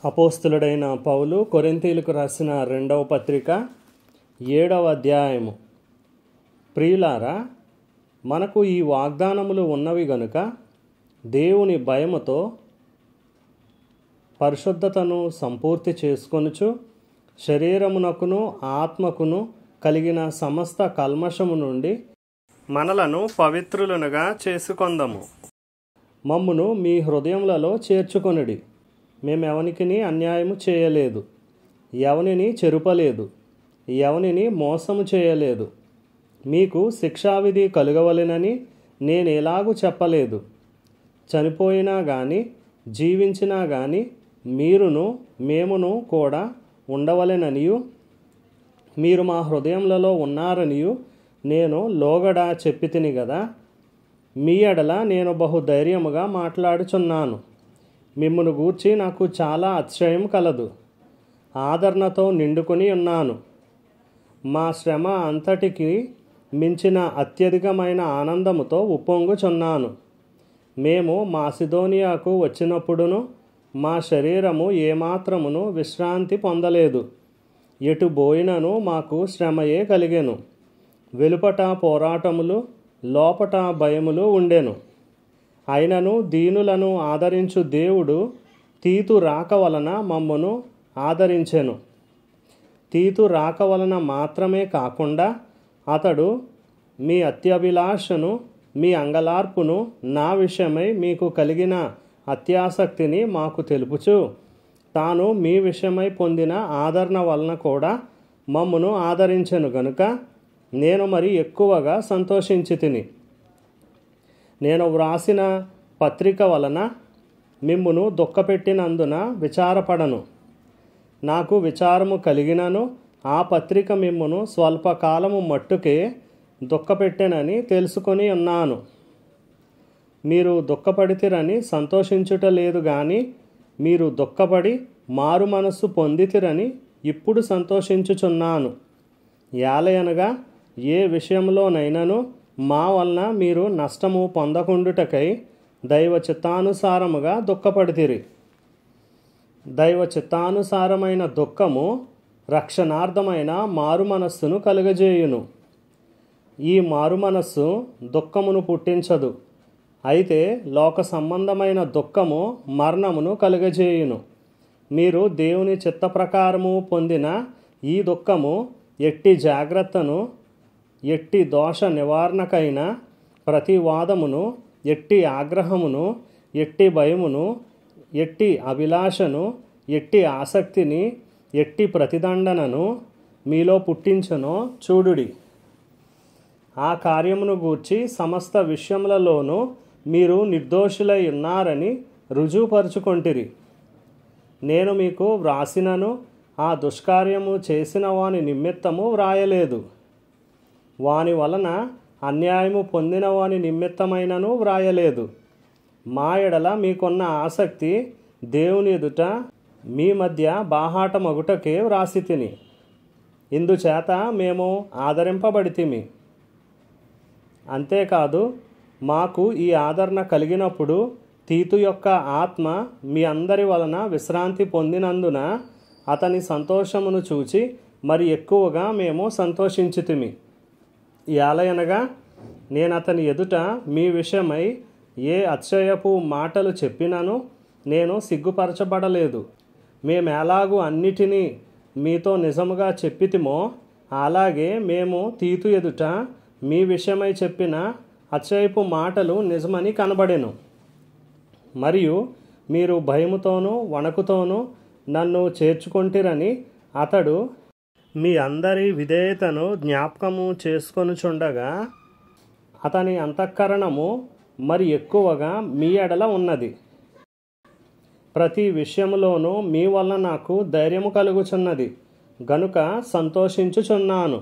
అపోస్తులుడైన పౌలు కొరింథీయులకు రాసిన 2వ పత్రిక 7వ అధ్యాయము. ప్రియులారా, మనకు ఈ వాగ్దానములు ఉన్నవి గనుక దేవుని భయముతో పరిశుద్ధతను సంపూర్తి చేసుకొనుచు శరీరమునకును ఆత్మకును కలిగిన సమస్త కల్మషము నుండి మనలను పవిత్రులనుగా చేసుకొందము. మమ్మును మీ హృదయములలో చేర్చుకొనుడి. మేమెవనికిని అన్యాయము చేయలేదు, ఎవనిని చెరుపలేదు, ఎవనిని మోసము చేయలేదు. మీకు శిక్షావిధి కలుగవలెనని నేనెలాగూ చెప్పలేదు. చనిపోయినా గాని జీవించినా గాని మీరును మేమును కూడా ఉండవలెననియు మీరు మా హృదయములలో ఉన్నారనియు నేను లోగడ చెప్పితిని గదా. మీ ఎడల నేను బహు ధైర్యముగా మాట్లాడుచున్నాను. మిమ్మును గూర్చి నాకు చాలా అతిశయం కలదు. ఆదరణతో నిండుకొని ఉన్నాను. మా శ్రమ అంతటికి మించిన అత్యధికమైన ఆనందముతో ఉప్పొంగుచున్నాను. మేము మాసిదోనియాకు వచ్చినప్పుడును మా శరీరము ఏమాత్రమును విశ్రాంతి పొందలేదు. ఎటు బోయినను మాకు శ్రమయే కలిగెను. వెలుపట పోరాటములు, లోపట భయములు ఉండెను. అయినను దీనులను ఆదరించు దేవుడు తీతు రాక వలన మమ్మును ఆదరించెను. తీతు రాక వలన మాత్రమే కాకుండా అతడు మీ అత్యభిలాషను, మీ అంగలార్పును నా విషయమై మీకు కలిగిన అత్యాసక్తిని మాకు తెలుపుచు తాను మీ విషయమై పొందిన ఆదరణ వలన కూడా మమ్మును ఆదరించెను గనుక నేను మరి ఎక్కువగా సంతోషించితిని. నేను వ్రాసిన పత్రిక వలన మిమ్మును దుఃఖపెట్టినందున విచారపడను. నాకు విచారము కలిగినను ఆ పత్రిక మిమ్మును స్వల్పకాలము మట్టుకే దుఃఖపెట్టెనని తెలుసుకొని ఉన్నాను. మీరు దుఃఖపడితిరని సంతోషించుట లేదు గాని మీరు దుఃఖపడి మారు మనస్సు పొందితిరని ఇప్పుడు సంతోషించుచున్నాను. యాలయనగా ఏ విషయంలోనైనను మా వలన మీరు నష్టము పొందకుండుటకై దైవ చిత్తానుసారముగా దుఃఖపడితిరి. దైవ చిత్తానుసారమైన దుఃఖము రక్షణార్థమైన మారు మనస్సును కలుగజేయును. ఈ మారు మనస్సు దుఃఖమును పుట్టించదు, అయితే లోక సంబంధమైన దుఃఖము మరణమును కలుగజేయును. మీరు దేవుని చిత్త ప్రకారము పొందిన ఈ దుఃఖము ఎట్టి జాగ్రత్తను, ఎట్టి దోష నివారణకైన ప్రతి వాదమును, ఎట్టి ఆగ్రహమును, ఎట్టి భయమును, ఎట్టి అభిలాషను, ఎట్టి ఆసక్తిని, ఎట్టి ప్రతిదండనను మీలో పుట్టించునో చూడుడి. ఆ కార్యమును గూర్చి సమస్త విషయములలోనూ మీరు నిర్దోషులై ఉన్నారని రుజువుపరుచుకొంటిరి. నేను మీకు వ్రాసినను ఆ దుష్కార్యము చేసిన వాని నిమిత్తము వ్రాయలేదు. వాని వలన అన్యాయము పొందిన వాని నిమిత్తమైనను వ్రాయలేదు. మా ఎడల మీకున్న ఆసక్తి దేవుని ఎదుట మీ మధ్య బాహాటమగుటకే వ్రాసితిని. ఇందుచేత మేము ఆదరింపబడితిమి. అంతేకాదు, మాకు ఈ ఆదరణ కలిగినప్పుడు తీతు యొక్క ఆత్మ మీ అందరి వలన విశ్రాంతి పొందినందున అతని సంతోషమును చూచి మరి ఎక్కువగా మేము సంతోషించితిమి. యాలయనగా నేను అతని ఎదుట మీ విషయమై ఏ అతిశయపు మాటలు చెప్పినను నేను సిగ్గుపరచబడలేదు. మేమెలాగూ అన్నిటినీ మీతో నిజముగా చెప్పితిమో అలాగే మేము తీతు ఎదుట మీ విషయమై చెప్పిన అతిశయపు మాటలు నిజమని కనబడెను. మరియు మీరు భయముతోనూ వణకుతోనూ నన్ను చేర్చుకొంటిరని అతడు మీ అందరి విధేయతను జ్ఞాపకము చేసుకొనుచుండగా అతని అంతఃకరణము మరి ఎక్కువగా మీ ఎడల ఉన్నది. ప్రతి విషయములోనూ మీ వలన నాకు ధైర్యము కలుగుచున్నది గనుక సంతోషించుచున్నాను.